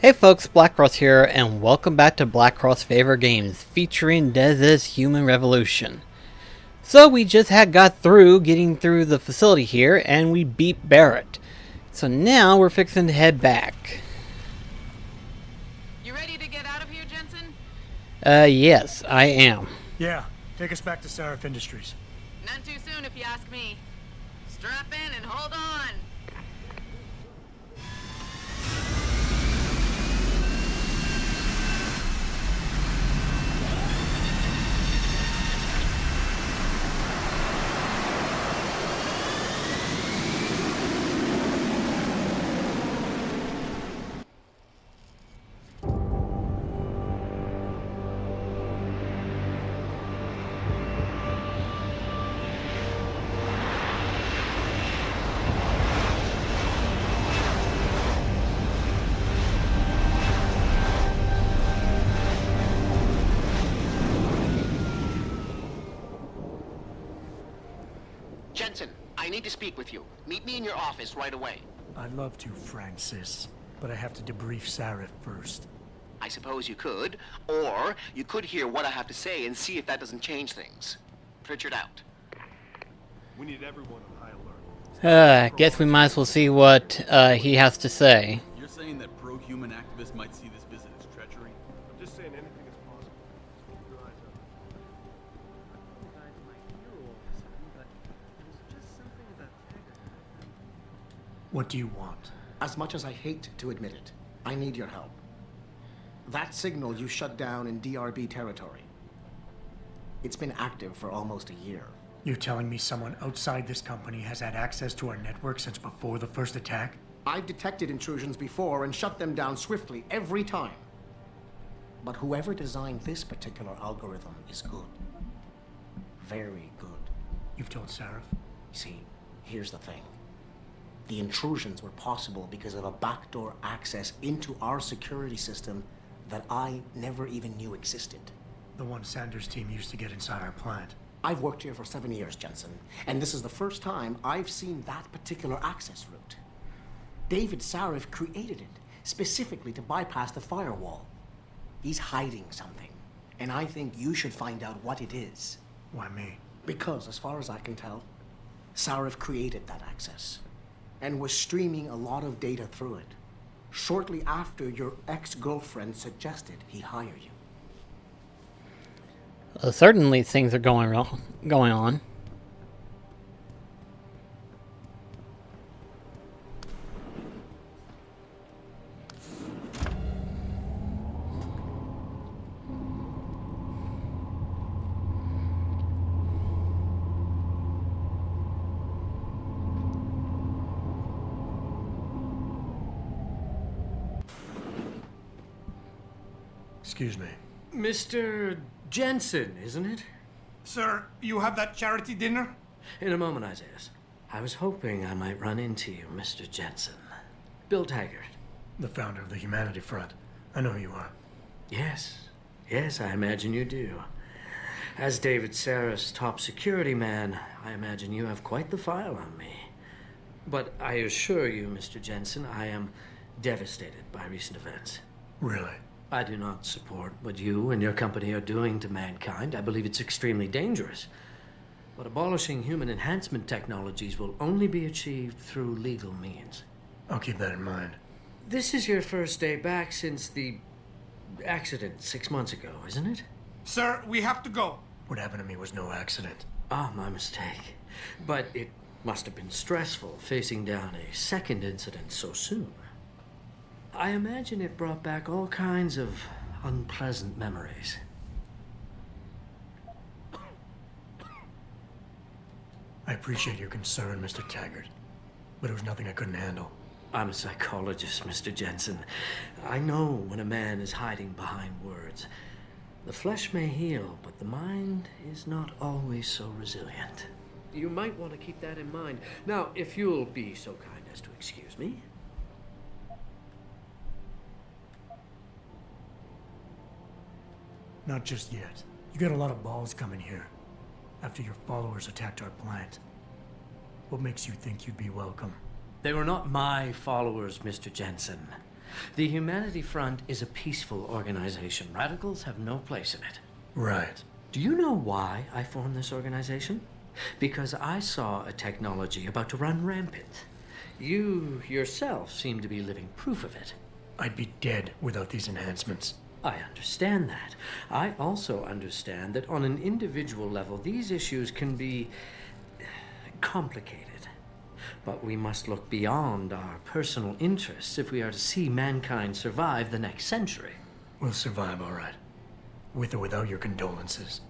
Hey folks, BlackCross here, and welcome back to BlackCross Favorite Games, featuring Dez's Human Revolution. So we just got through getting through the facility here, and we beat Barrett. So now we're fixing to head back. You ready to get out of here, Jensen? Yes, I am. Yeah, take us back to Sarif Industries. None too soon if you ask me. Strap in and hold on. Jensen, I need to speak with you. Meet me in your office right away. I'd love to, Francis, but I have to debrief Sarif first. I suppose you could, or you could hear what I have to say and see if that doesn't change things. Pritchard out. We need everyone on high alert. Guess we might as well see what he has to say. You're saying that pro-human activists might see this visit as treachery? I'm just saying anything is possible. Keep your eyes up. What do you want? As much as I hate to admit it, I need your help. That signal you shut down in DRB territory. It's been active for almost a year. You're telling me someone outside this company has had access to our network since before the first attack? I've detected intrusions before and shut them down swiftly every time. But whoever designed this particular algorithm is good. Very good. You've told Sarif? See, here's the thing. The intrusions were possible because of a backdoor access into our security system that I never even knew existed. The one Sanders' team used to get inside our plant. I've worked here for 7 years, Jensen, and this is the first time I've seen that particular access route. David Sarif created it specifically to bypass the firewall. He's hiding something, and I think you should find out what it is. Why me? Because, as far as I can tell, Sarif created that access and was streaming a lot of data through it shortly after your ex-girlfriend suggested he hire you. Certainly things are going on. Excuse me. Mr. Jensen, isn't it? Sir, you have that charity dinner? In a moment, Isaiah. I was hoping I might run into you, Mr. Jensen. Bill Taggart. The founder of the Humanity Front. I know who you are. Yes, I imagine you do. As David Sarif's top security man, I imagine you have quite the file on me. But I assure you, Mr. Jensen, I am devastated by recent events. Really? I do not support what you and your company are doing to mankind. I believe it's extremely dangerous. But abolishing human enhancement technologies will only be achieved through legal means. I'll keep that in mind. This is your first day back since the accident 6 months ago, isn't it? Sir, we have to go. What happened to me was no accident. Ah, my mistake. But it must have been stressful facing down a second incident so soon. I imagine it brought back all kinds of unpleasant memories. I appreciate your concern, Mr. Taggart, but it was nothing I couldn't handle. I'm a psychologist, Mr. Jensen. I know when a man is hiding behind words. The flesh may heal, but the mind is not always so resilient. You might want to keep that in mind. Now, if you'll be so kind as to excuse me. Not just yet. You got a lot of balls coming here after your followers attacked our plant. What makes you think you'd be welcome? They were not my followers, Mr. Jensen. The Humanity Front is a peaceful organization. Radicals have no place in it. Right. Do you know why I formed this organization? Because I saw a technology about to run rampant. You yourself seem to be living proof of it. I'd be dead without these enhancements. I understand that. I also understand that on an individual level, these issues can be complicated. But we must look beyond our personal interests if we are to see mankind survive the next century. We'll survive, all right. With or without your condolences.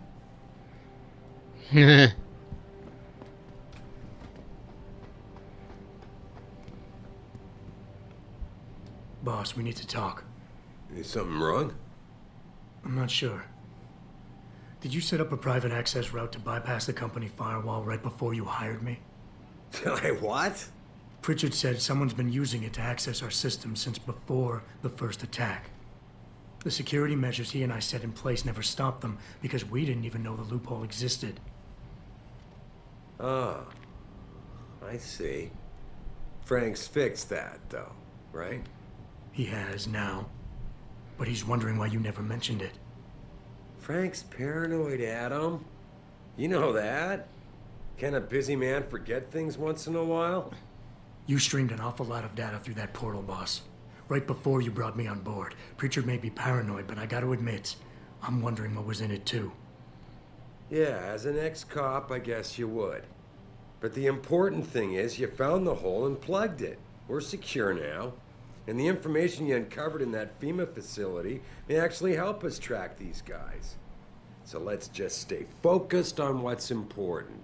Boss, we need to talk. Is something wrong? I'm not sure. Did you set up a private access route to bypass the company firewall right before you hired me? What? Pritchard said someone's been using it to access our system since before the first attack. The security measures he and I set in place never stopped them because we didn't even know the loophole existed. Oh, I see. Frank's fixed that, though, right? He has now. But he's wondering why you never mentioned it. Frank's paranoid, Adam. You know that. Can a busy man forget things once in a while? You streamed an awful lot of data through that portal, boss. Right before you brought me on board. Pritchard may be paranoid, but I gotta admit, I'm wondering what was in it too. Yeah, as an ex-cop, I guess you would. But the important thing is you found the hole and plugged it. We're secure now. And the information you uncovered in that FEMA facility may actually help us track these guys. So let's just stay focused on what's important.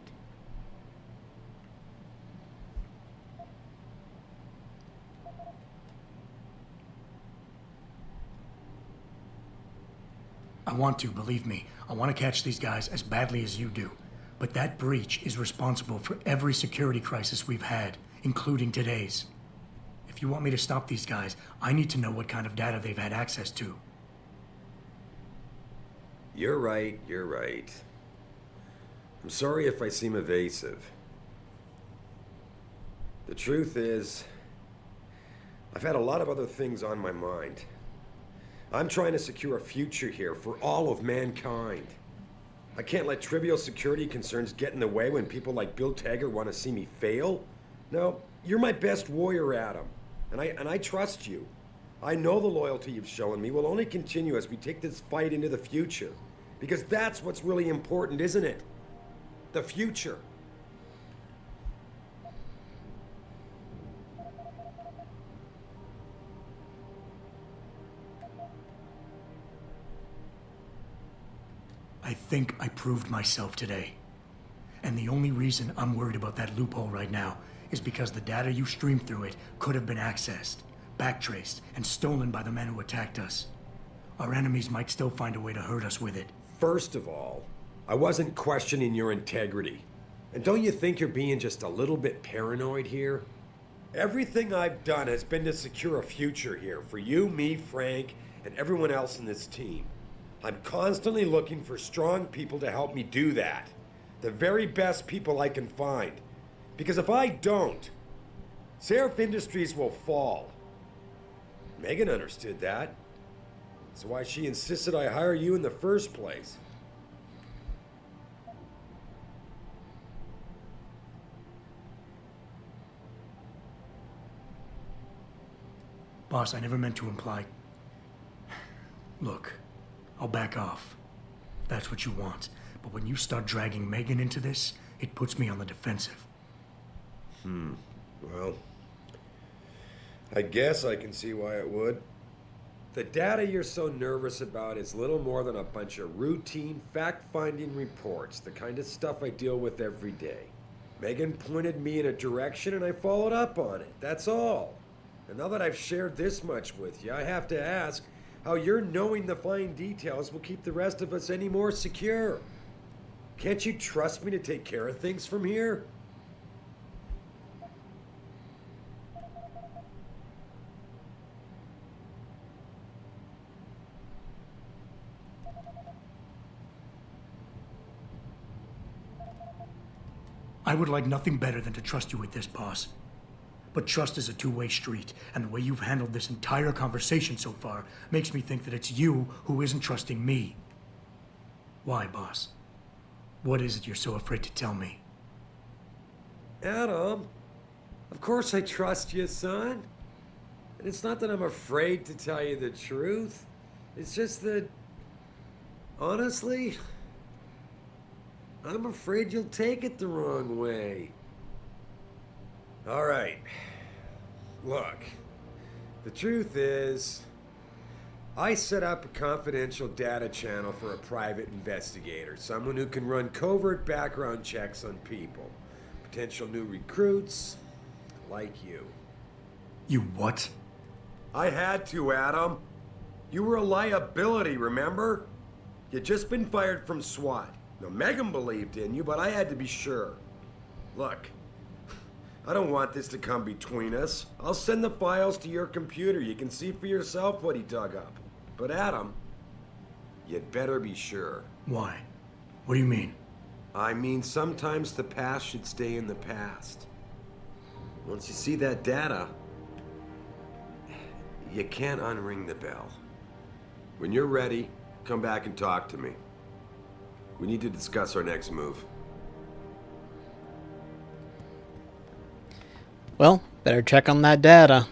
I want to, believe me. I want to catch these guys as badly as you do. But that breach is responsible for every security crisis we've had, including today's. If you want me to stop these guys, I need to know what kind of data they've had access to. You're right, you're right. I'm sorry if I seem evasive. The truth is, I've had a lot of other things on my mind. I'm trying to secure a future here for all of mankind. I can't let trivial security concerns get in the way when people like Bill Taggart want to see me fail. No, you're my best warrior, Adam. And I trust you. I know the loyalty you've shown me will only continue as we take this fight into the future. Because that's what's really important, isn't it? The future. I think I proved myself today. And the only reason I'm worried about that loophole right now is because the data you streamed through it could have been accessed, backtraced, and stolen by the men who attacked us. Our enemies might still find a way to hurt us with it. First of all, I wasn't questioning your integrity. And don't you think you're being just a little bit paranoid here? Everything I've done has been to secure a future here for you, me, Frank, and everyone else in this team. I'm constantly looking for strong people to help me do that. The very best people I can find. Because if I don't, Sarif Industries will fall. Megan understood that. That's why she insisted I hire you in the first place. Boss, I never meant to imply... Look, I'll back off. If that's what you want. But when you start dragging Megan into this, it puts me on the defensive. Well, I guess I can see why it would. The data you're so nervous about is little more than a bunch of routine, fact-finding reports, the kind of stuff I deal with every day. Megan pointed me in a direction and I followed up on it, that's all. And now that I've shared this much with you, I have to ask how your knowing the fine details will keep the rest of us any more secure. Can't you trust me to take care of things from here? I would like nothing better than to trust you with this, boss. But trust is a two-way street, and the way you've handled this entire conversation so far makes me think that it's you who isn't trusting me. Why, boss? What is it you're so afraid to tell me? Adam, of course I trust you, son. And it's not that I'm afraid to tell you the truth. It's just that, honestly, I'm afraid you'll take it the wrong way. All right. Look, the truth is, I set up a confidential data channel for a private investigator, someone who can run covert background checks on people, potential new recruits, like you. You what? I had to, Adam. You were a liability, remember? You'd just been fired from SWAT. Now, Megan believed in you, but I had to be sure. Look, I don't want this to come between us. I'll send the files to your computer. You can see for yourself what he dug up. But Adam, you'd better be sure. Why? What do you mean? I mean, sometimes the past should stay in the past. Once you see that data, you can't unring the bell. When you're ready, come back and talk to me. We need to discuss our next move. Well, better check on that data.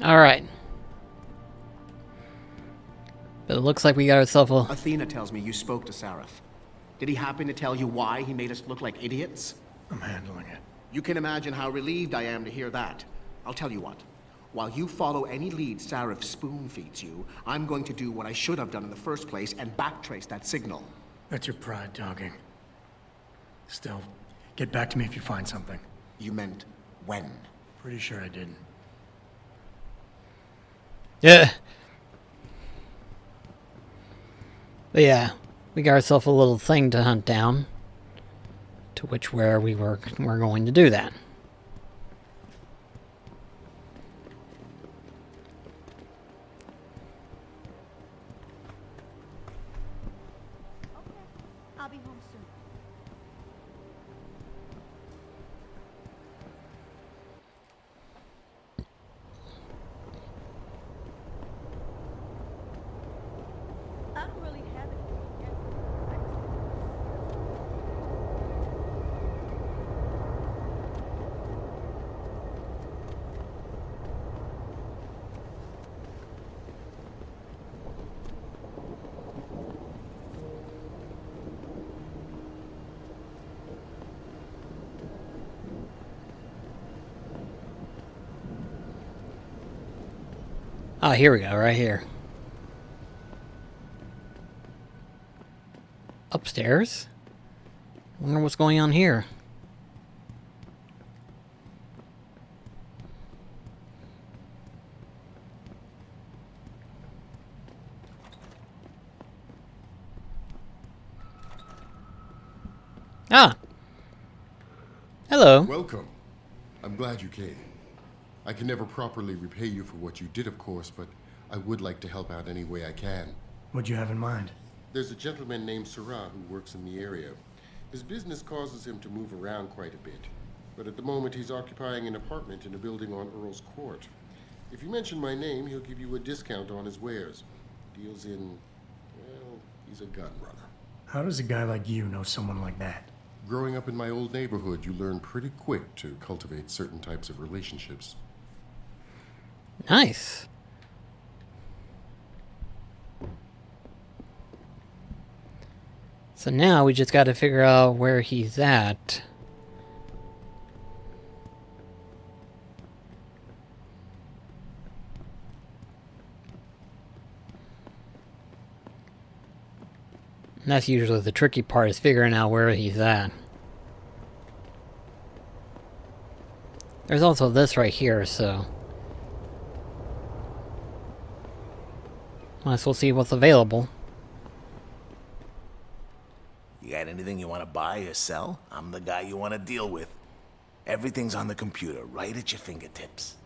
Alright. But it looks like we got ourselves a... Athena tells me you spoke to Sarif. Did he happen to tell you why he made us look like idiots? I'm handling it. You can imagine how relieved I am to hear that. I'll tell you what. While you follow any lead Sarif spoon-feeds you, I'm going to do what I should have done in the first place and backtrace that signal. That's your pride talking. Still, get back to me if you find something. You meant when? Pretty sure I didn't. Yeah. But yeah, we got ourselves a little thing to hunt down. To which where we're going to do that. I'll be home soon. I don't really have anything yet. Ah, here we go, right here. Upstairs? I wonder what's going on here. Ah! Hello. Welcome. I'm glad you came. I can never properly repay you for what you did, of course, but I would like to help out any way I can. What'd you have in mind? There's a gentleman named Sarah who works in the area. His business causes him to move around quite a bit, but at the moment he's occupying an apartment in a building on Earl's Court. If you mention my name, he'll give you a discount on his wares. Deals in, well, he's a gun runner. How does a guy like you know someone like that? Growing up in my old neighborhood, you learn pretty quick to cultivate certain types of relationships. Nice. So now we just got to figure out where he's at. And that's usually the tricky part, is figuring out where he's at. There's also this right here, so might as well see what's available. You got anything you want to buy or sell? I'm the guy you want to deal with. Everything's on the computer, right at your fingertips.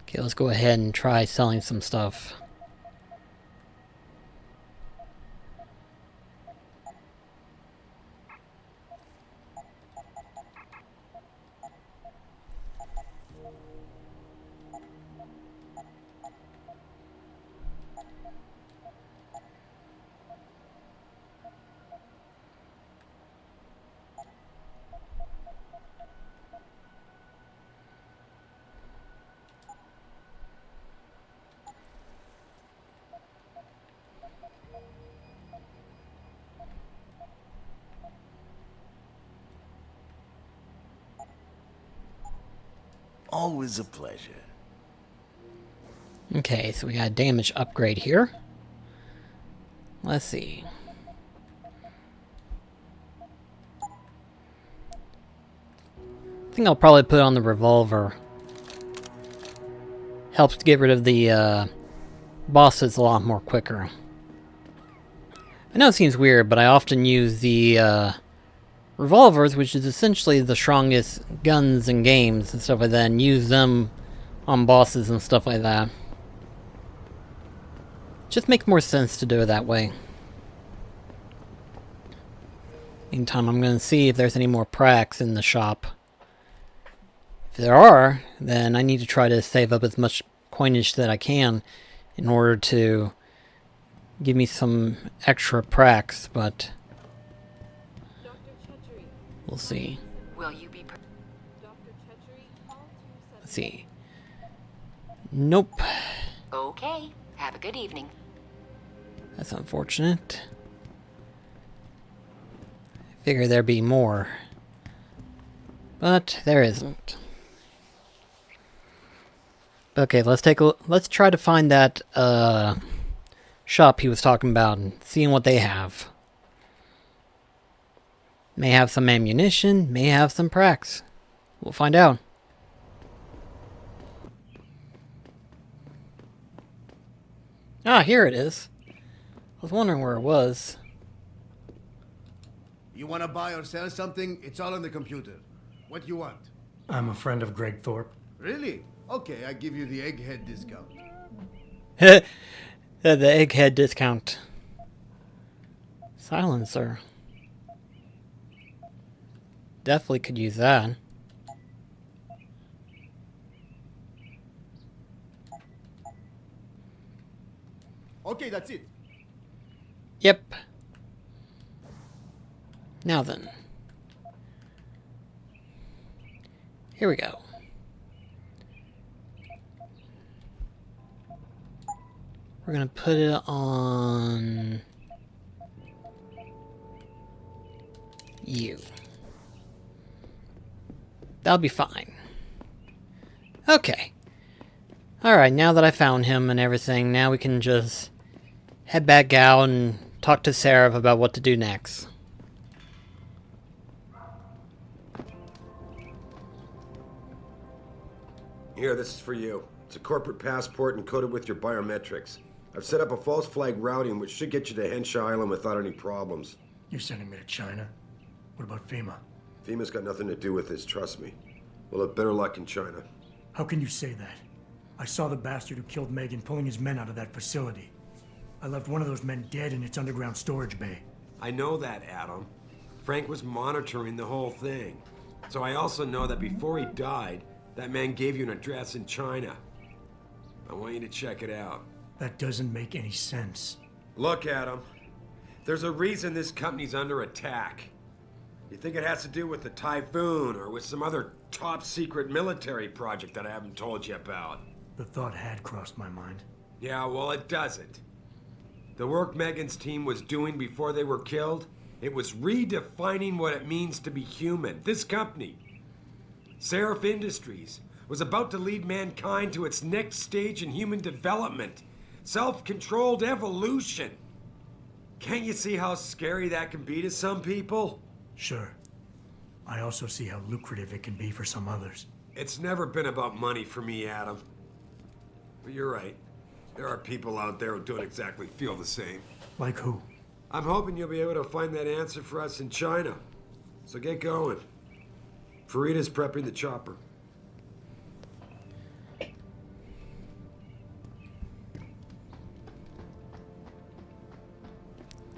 Okay, let's go ahead and try selling some stuff. Always a pleasure. Okay, so we got a damage upgrade here. Let's see. I think I'll probably put on the revolver. Helps get rid of the bosses a lot more quicker. I know it seems weird, but I often use the revolvers, which is essentially the strongest guns in games and stuff like that, and use them on bosses and stuff like that. Just makes more sense to do it that way. Meantime, I'm going to see if there's any more pracs in the shop. If there are, then I need to try to save up as much coinage that I can in order to give me some extra pracs, but we'll see. Will you be Let's see. Nope. okay? Have a good evening. That's unfortunate. I figured there'd be more, but there isn't. Okay, let's try to find that shop he was talking about and seeing what they have. May have some ammunition, may have some pracs. We'll find out. Ah, here it is. I was wondering where it was. You want to buy or sell something? It's all on the computer. What do you want? I'm a friend of Greg Thorpe. Really? Okay, I give you the egghead discount. The egghead discount. Silencer. Definitely could use that. Okay, that's it. Yep. Now then. Here we go. We're gonna put it on you. That'll be fine. Okay. Alright, now that I found him and everything, now we can just head back out and talk to Sarif about what to do next. Here, this is for you. It's a corporate passport encoded with your biometrics. I've set up a false flag routing which should get you to Henshaw Island without any problems. You're sending me to China? What about FEMA? FEMA's got nothing to do with this, trust me. We'll have better luck in China. How can you say that? I saw the bastard who killed Megan pulling his men out of that facility. I left one of those men dead in its underground storage bay. I know that, Adam. Frank was monitoring the whole thing. So I also know that before he died, that man gave you an address in China. I want you to check it out. That doesn't make any sense. Look, Adam. There's a reason this company's under attack. You think it has to do with the typhoon or with some other top-secret military project that I haven't told you about? The thought had crossed my mind. Yeah, well, it doesn't. The work Megan's team was doing before they were killed, it was redefining what it means to be human. This company, Sarif Industries, was about to lead mankind to its next stage in human development. Self-controlled evolution. Can't you see how scary that can be to some people? Sure. I also see how lucrative it can be for some others. It's never been about money for me, Adam. But you're right. There are people out there who don't exactly feel the same. Like who? I'm hoping you'll be able to find that answer for us in China. So get going. Farida's prepping the chopper.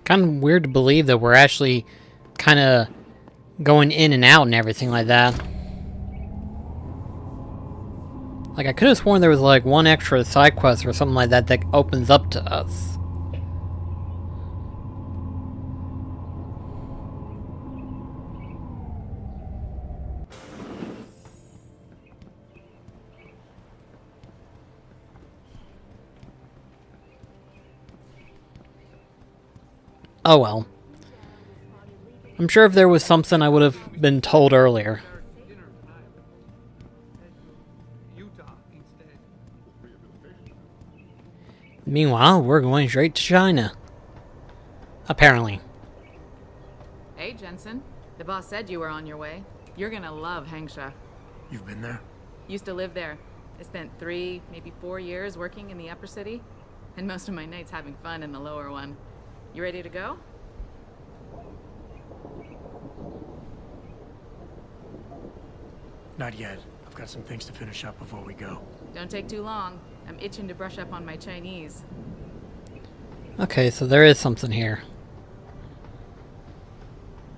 Kind of weird to believe that we're actually kind of going in and out and everything like that. Like, I could have sworn there was like one extra side quest or something like that that opens up to us. Oh well. I'm sure if there was something I would have been told earlier. Meanwhile, we're going straight to China. Apparently. Hey, Jensen. The boss said you were on your way. You're gonna love Hengsha. You've been there? Used to live there. I spent 3, maybe 4 years working in the upper city, and most of my nights having fun in the lower one. You ready to go? Not yet. I've got some things to finish up before we go. Don't take too long. I'm itching to brush up on my Chinese. Okay, so there is something here.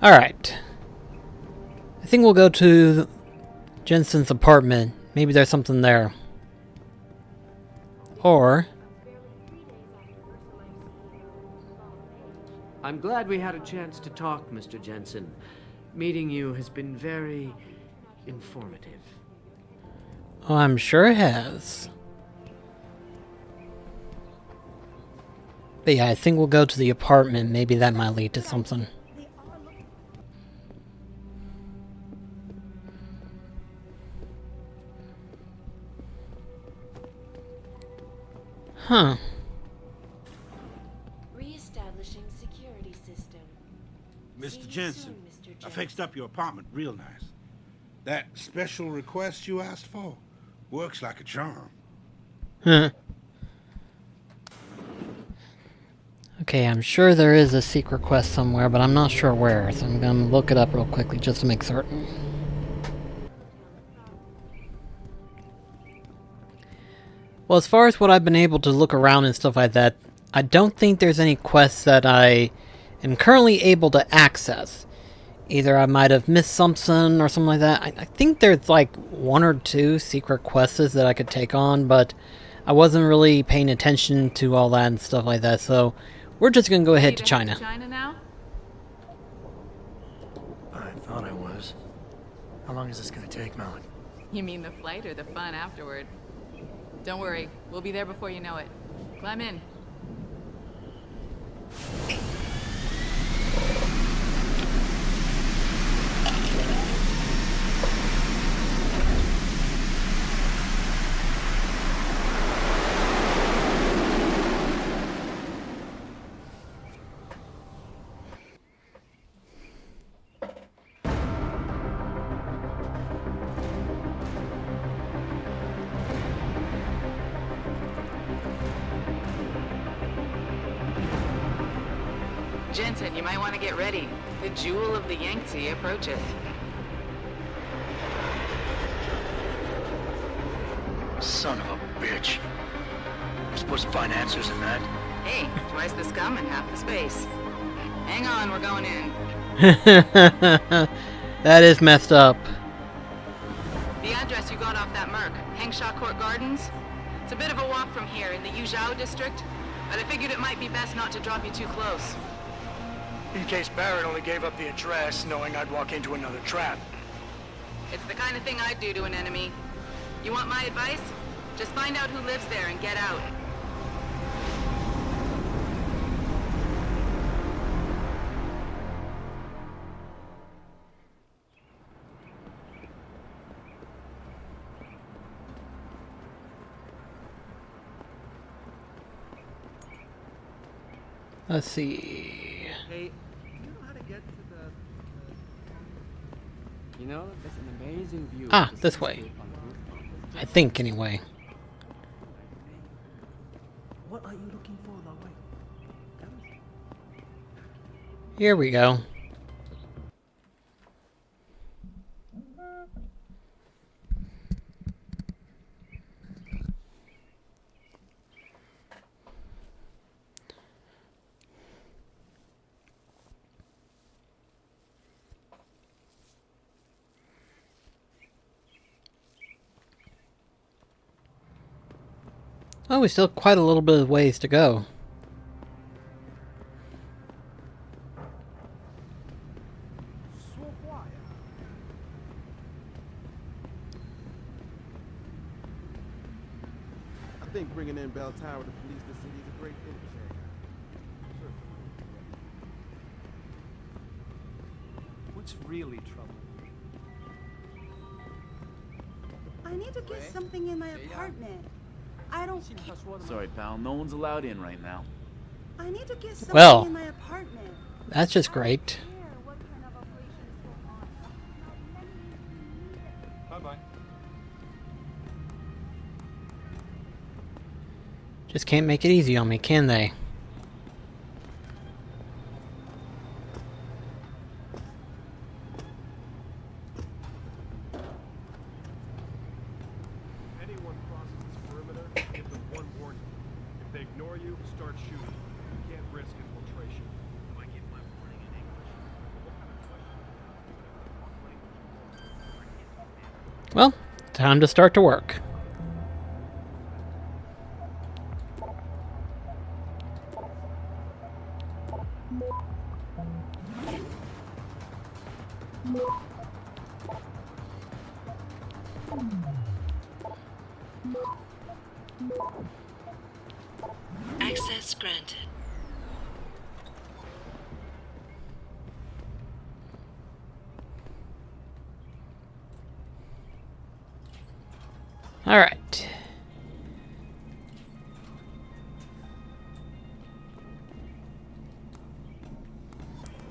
Alright. I think we'll go to Jensen's apartment. Maybe there's something there. Or... I'm glad we had a chance to talk, Mr. Jensen. Meeting you has been very informative. Oh, I'm sure it has. But yeah, I think we'll go to the apartment. Maybe that might lead to something. Huh. Reestablishing security system. Mr. Jensen, I fixed up your apartment real nice. That special request you asked for works like a charm. Huh. Okay, I'm sure there is a secret quest somewhere, but I'm not sure where, so I'm gonna look it up real quickly just to make certain. Well, as far as what I've been able to look around and stuff like that, I don't think there's any quests that I am currently able to access. Either I might have missed something or something like that. I think there's like 1 or 2 secret quests that I could take on, but I wasn't really paying attention to all that and stuff like that, so we're just gonna go ahead to China. China now? I thought I was. How long is this gonna take, Malik? You mean the flight or the fun afterward? Don't worry, we'll be there before you know it. Climb in. Jensen, you might want to get ready. The jewel of the Yangtze approaches. Son of a bitch. I'm supposed to find answers in that. Hey, twice the scum and half the space. Hang on, we're going in. That is messed up. The address you got off that Merc, Hengshaw Court Gardens? It's a bit of a walk from here in the Yuzhou district, but I figured it might be best not to drop you too close. In case Barrett only gave up the address, knowing I'd walk into another trap. It's the kind of thing I'd do to an enemy. You want my advice? Just find out who lives there and get out. Let's see. Hey, do you know how to get to the... You know, there's an amazing view. Ah, this way. I think, anyway. What are you looking for, Lovely? Here we go. Oh, we still have quite a little bit of ways to go. I think bringing in Bell Tower to police the city is a great thing, Shay. What's really trouble? I need to get something in my apartment. I don't care. Sorry, pal. No one's allowed in right now. I need to get something Well, in my apartment. that's just great. Bye-bye. Just can't make it easy on me, can they? Anyone crosses this perimeter, give them one warning. If they ignore you, start shooting. You can't risk infiltration. Do I give my warning in English? Well, time to start to work. Access granted. All right.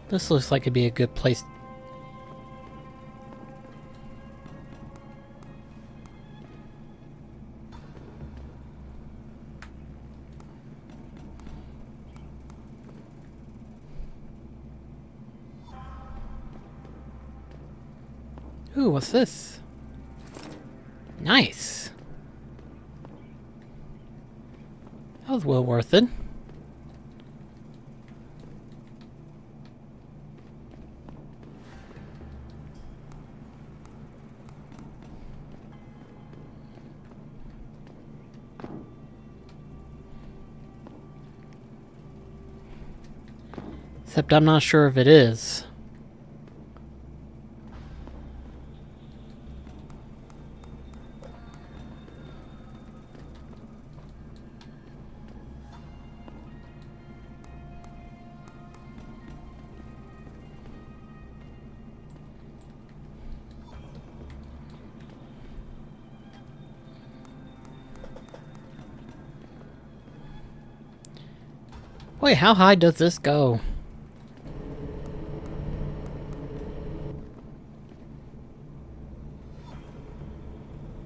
This looks like it'd be a good place. Ooh, what's this? Nice. That was well worth it. Except I'm not sure if it is. Wait, how high does this go?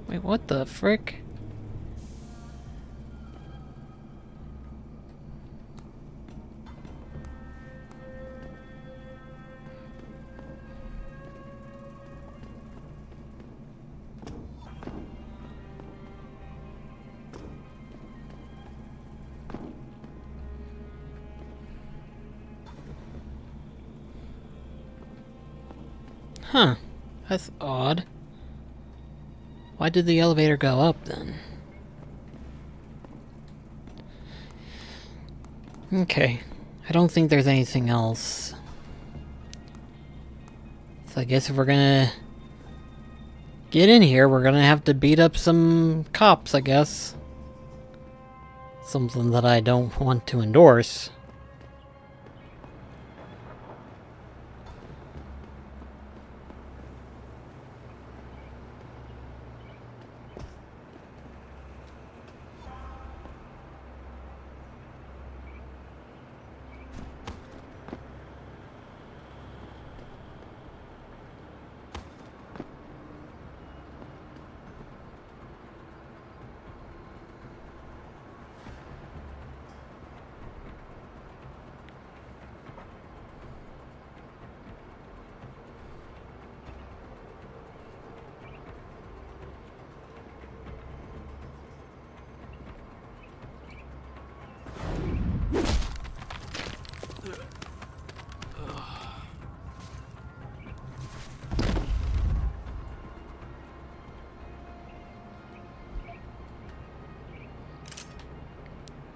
Wait, what the frick? Huh. That's odd. Why did the elevator go up then? Okay. I don't think there's anything else. So I guess if we're gonna get in here, we're gonna have to beat up some cops, I guess. Something that I don't want to endorse.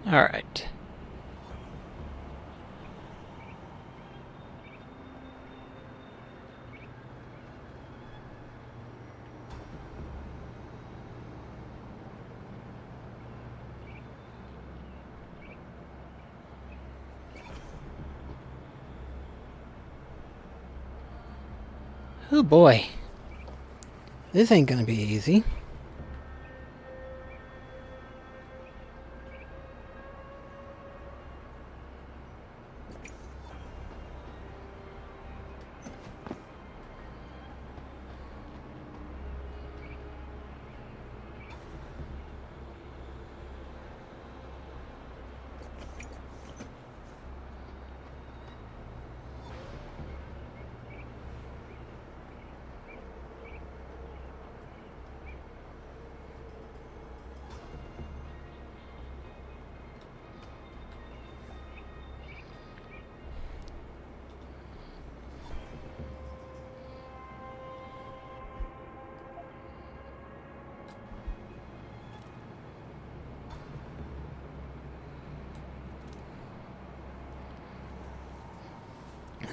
Alright. Oh boy. This ain't gonna be easy.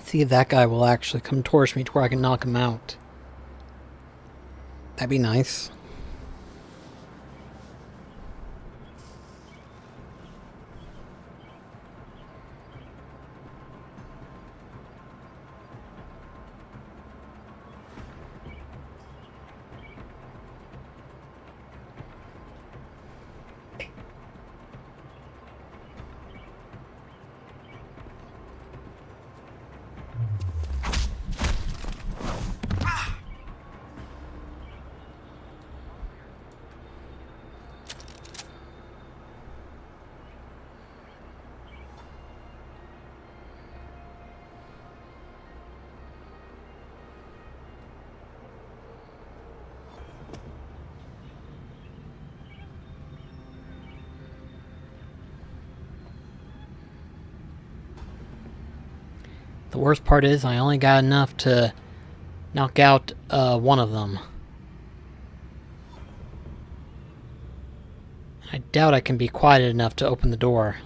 See if that guy will actually come towards me to where I can knock him out. That'd be nice. The worst part is I only got enough to knock out one of them. I doubt I can be quiet enough to open the door.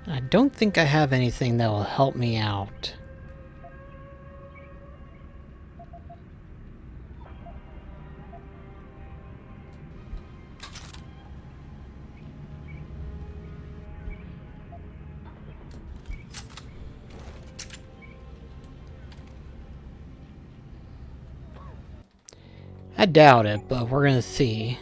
I don't think I have anything that will help me out. I doubt it, but we're gonna see.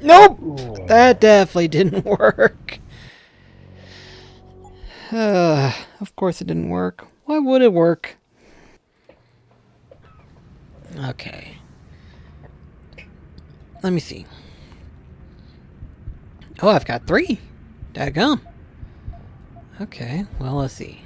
Nope! That definitely didn't work. Of course it didn't work. Why would it work? Okay. Let me see. Oh, I've got 3. Daggum. Okay, well, let's see.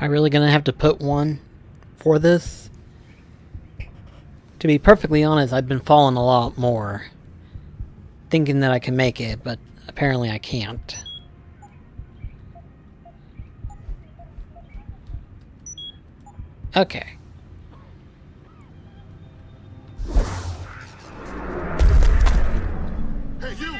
I really gonna have to put one for this? To be perfectly honest, I've been falling a lot more, thinking that I can make it, but apparently I can't. Okay. Hey, you!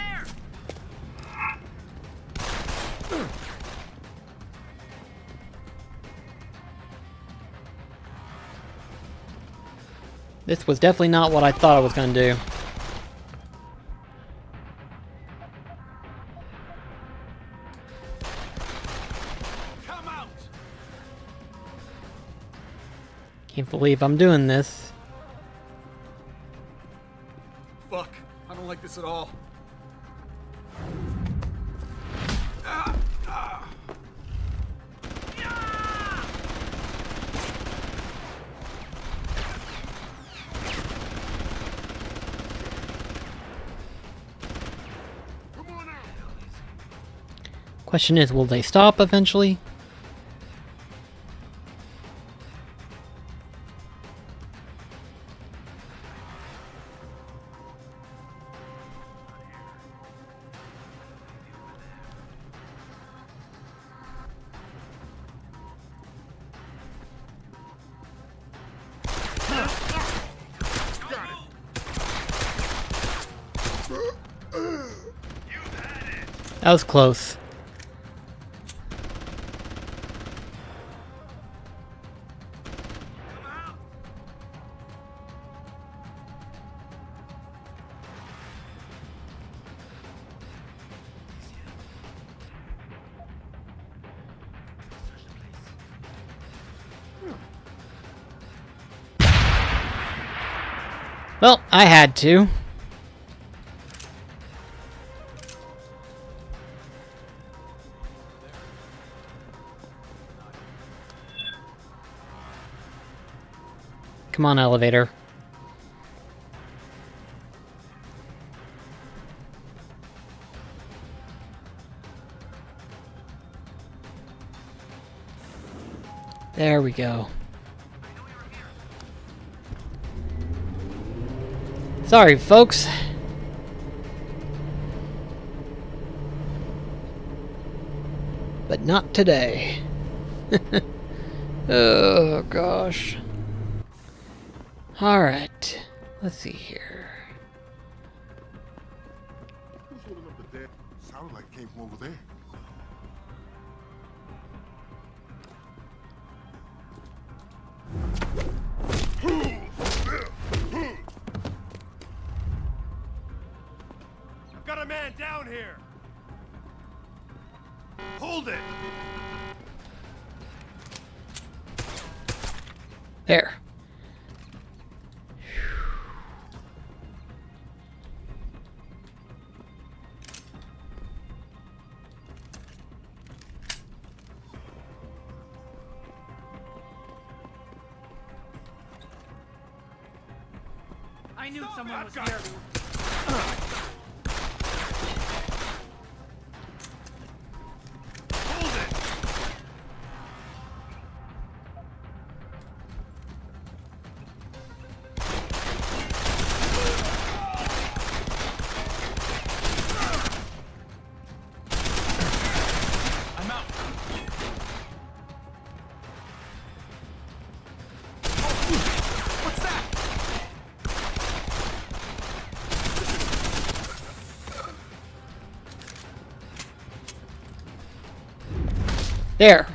This was definitely not what I thought I was gonna do. Come out! Can't believe I'm doing this. Fuck, I don't like this at all. Question is, will they stop eventually? That was close. Well, I had to. Come on, elevator. There we go. Sorry, folks. But not today. Oh, gosh. Alright. Let's see here. Who's holding up the dead? Sounded like it came from over there. I've got a man down here! Hold it! There. I knew someone was here. I'm out. What's that? There.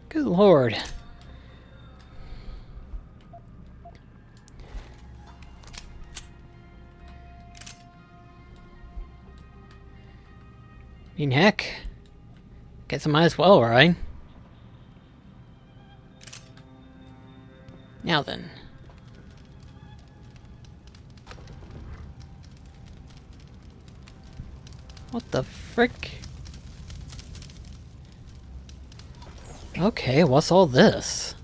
Good lord. I mean, heck. Guess I might as well, right? Now then. What the frick? Okay, what's all this?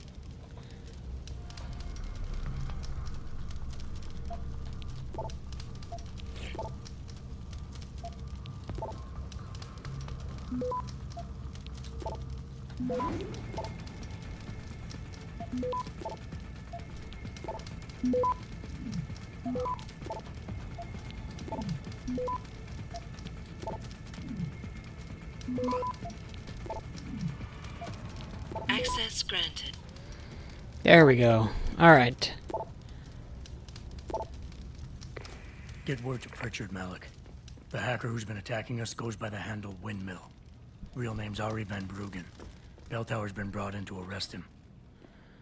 Access granted. There we go. Alright. Get word to Pritchard, Malik. The hacker who's been attacking us goes by the handle Windmill. Real name's Ari Van Bruggen. Bell Tower's been brought in to arrest him.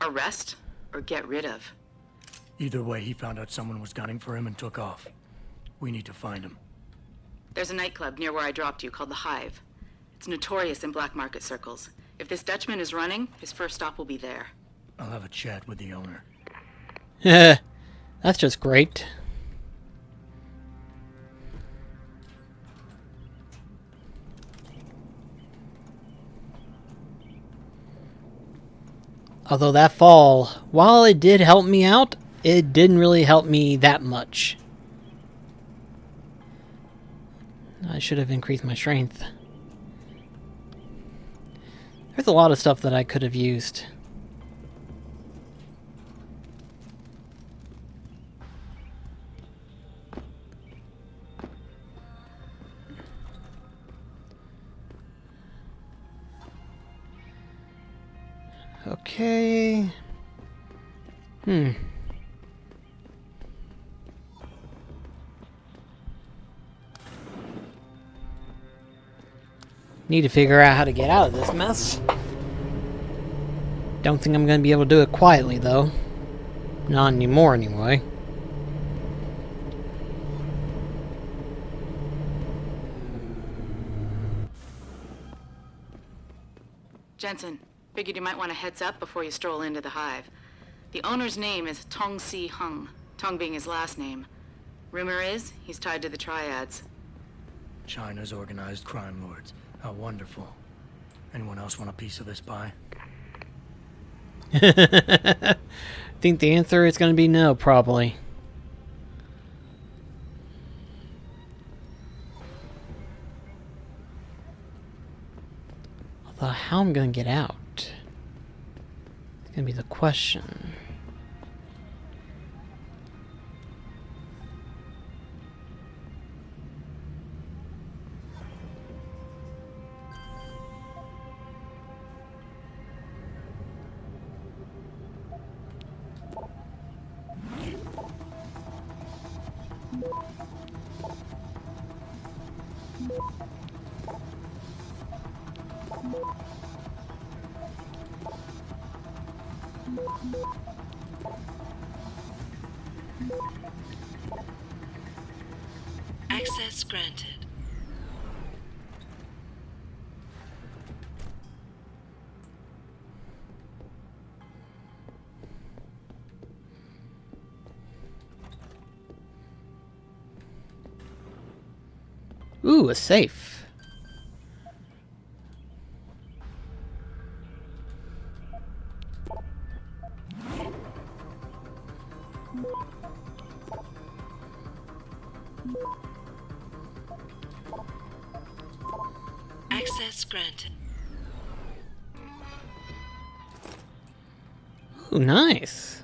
Arrest or get rid of? Either way, he found out someone was gunning for him and took off. We need to find him. There's a nightclub near where I dropped you called the Hive. It's notorious in black market circles. If this Dutchman is running, his first stop will be there. I'll have a chat with the owner. That's just great. Although that fall, while it did help me out, it didn't really help me that much. I should have increased my strength. There's a lot of stuff that I could have used. Okay. Need to figure out how to get out of this mess. Don't think I'm going to be able to do it quietly, though. Not anymore, anyway. Jensen, figured you might want a heads up before you stroll into the Hive. The owner's name is Tong Si Hung, Tong being his last name. Rumor is, he's tied to the Triads. China's organized crime lords. How wonderful. Anyone else want a piece of this pie? Think the answer is going to be no, probably. Although, how I'm going to get out? It's going to be the question. Access granted. Ooh, a safe. Access granted. Ooh, nice.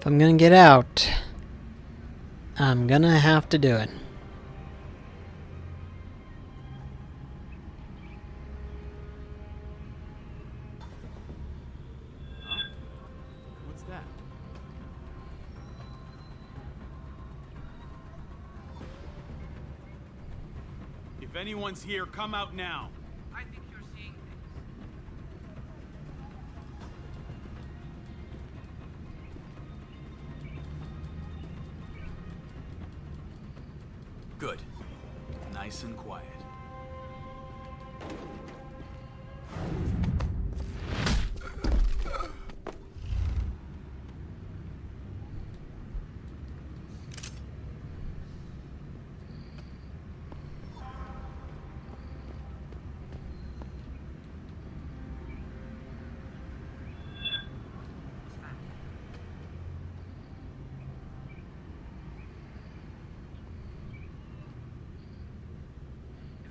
If I'm gonna get out, I'm gonna have to do it. What's that? If anyone's here, come out now. I think you're seeing things. Good. Nice and quiet.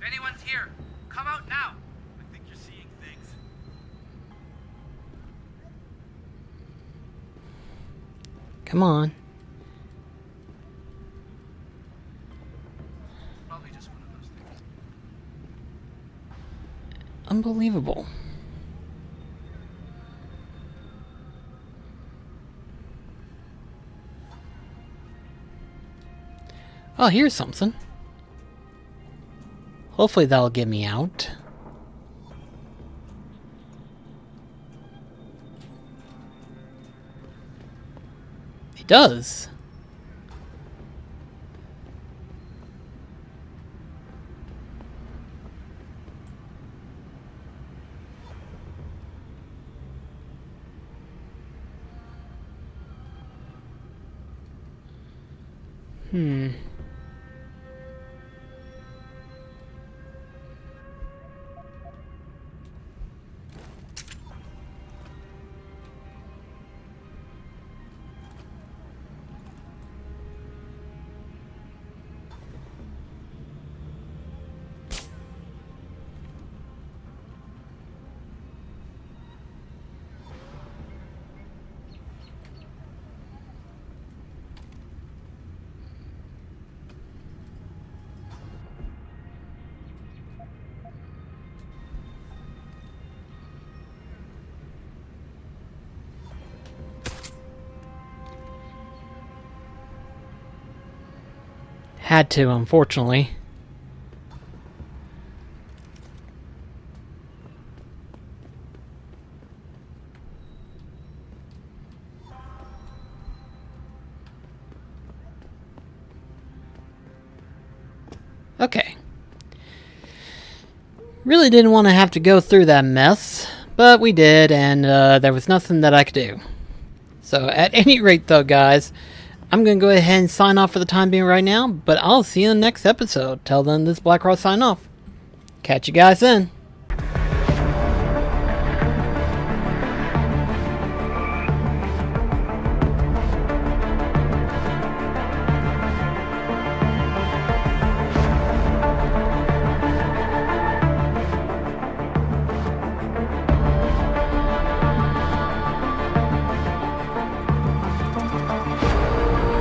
anyone's here, come out now. I think you're seeing things. Come on. Probably just one of those things. Unbelievable. Oh, here's something. Hopefully that'll get me out. It does. Had to, unfortunately. Okay. Really didn't want to have to go through that mess, but we did, and there was nothing that I could do. So, at any rate though, guys, I'm going to go ahead and sign off for the time being right now, but I'll see you in the next episode. Till then, this is BlackCross sign off. Catch you guys then.